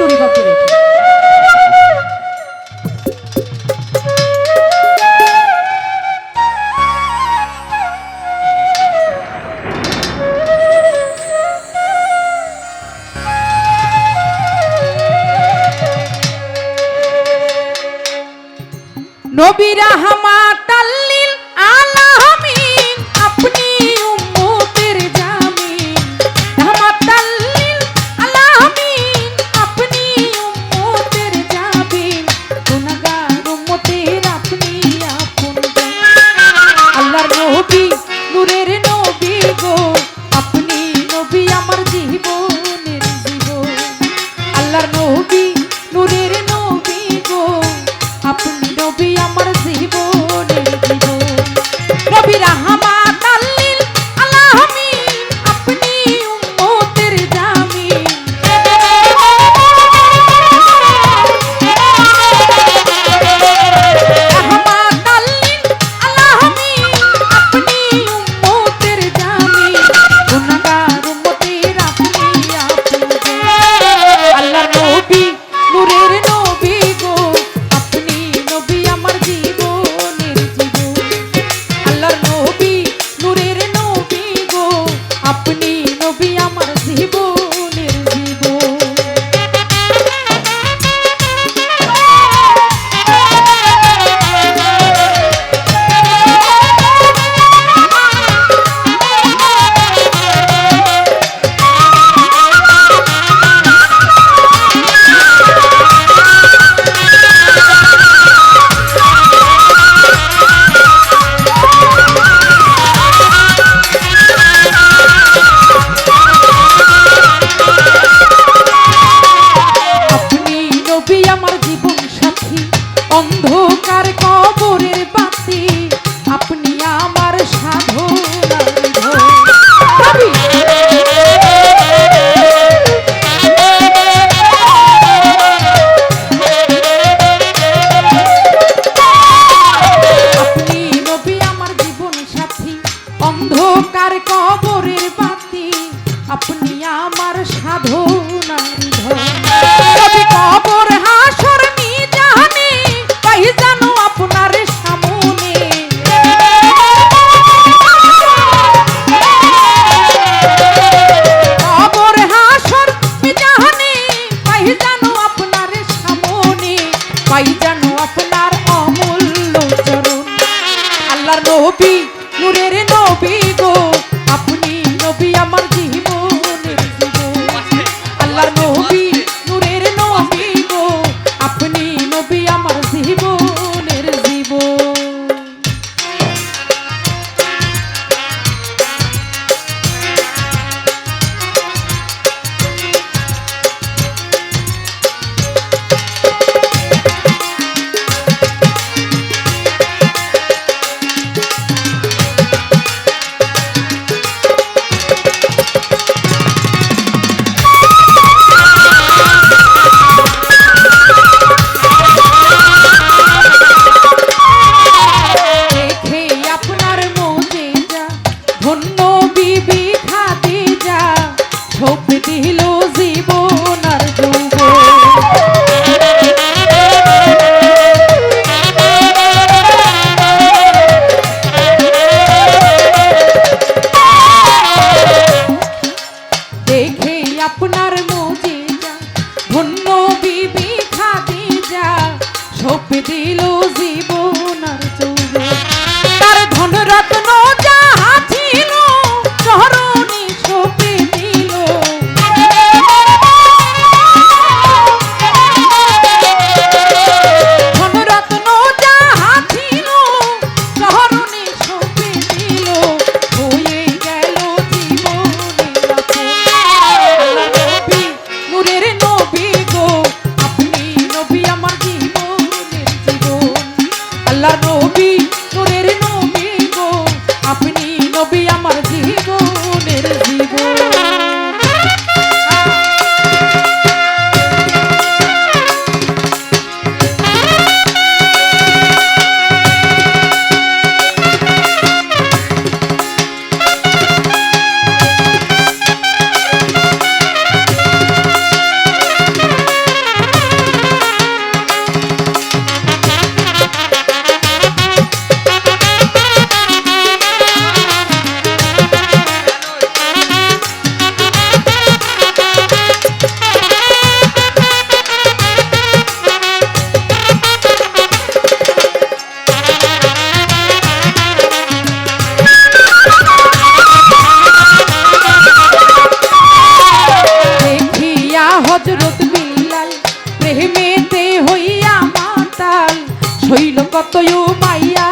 পরিবারকে রেখে। নবী রাহমাতাল লিল আলামিন আপনি উম্মতের জামিন। রাহমাতাল লিল আলামিন আপনি উম্মতের জামিন। গুনাহগার উম্মতের আপনি আপনজন। আল্লাহর নবী নূরের নবী গো আপনি নবী আমার জীবনের জীবন। আল্লাহর নবী নূরের নবী গো আপনি নবী আমার জীবনের জীবন। নবী রাহমাতাল লিল আলামিন আপনি উম্মতের জামিন। রাহমাতাল লিল আলামিন আপনি উম্মতের জামিন। গুনাহগার উম্মতের আপনি আপনজন। আল্লাহর নবী নূরের নবী গো আপনি নবী আমার জীবনের জীবন। আল্লাহর নবী নূরের নবী গো আপনি নবী আমার জীবনের জীবন। আপনি নবী আমার জীবন সাথী অন্ধকার কবরের বাতি আপনি আমার সাধনার ধন। নবী আপনি নবী আমার জীবন সাথী অন্ধকার কবরের বাতি আপনি আমার সাধনার ধন। নবী কবর হাসর মিজানে পাই জানো আপনার সামনে। কবর হাসর মিজানে পাই জানো আপনার সামনে। পাই জানো আপনার অমূল্য চরণ। আল্লাহর নবী নূরের নবী গো আপনি নবী আমার জীবনের জীবন। আল্লাহর নবী নূরের নবী গো আপনি নবী আমার জীবনের জীবন। দেখে আপনার মুজিজা ধন্য বিবি খাদিজা ছোপ দিল জীবন আর যৌবন। দেখে আপনার মুজিজা ধন্য বিবি খাদিজা ছোপ দিল জীবন আর যৌবন। তার ধন রত্ন যাহা ছিল চরণে ছোপে দিল। ধন রত্ন যাহা ছিল চরণে ছোপে দিল। হয়ে গেল জীবনের আপন। আল্লাহর নবী নূরের নবী গো আপনি নবী আমার জীবনের জীবন। হযরত বিল্লাল প্রেমেতে হইয়া মাতাল শৈল কতয় মাইয়া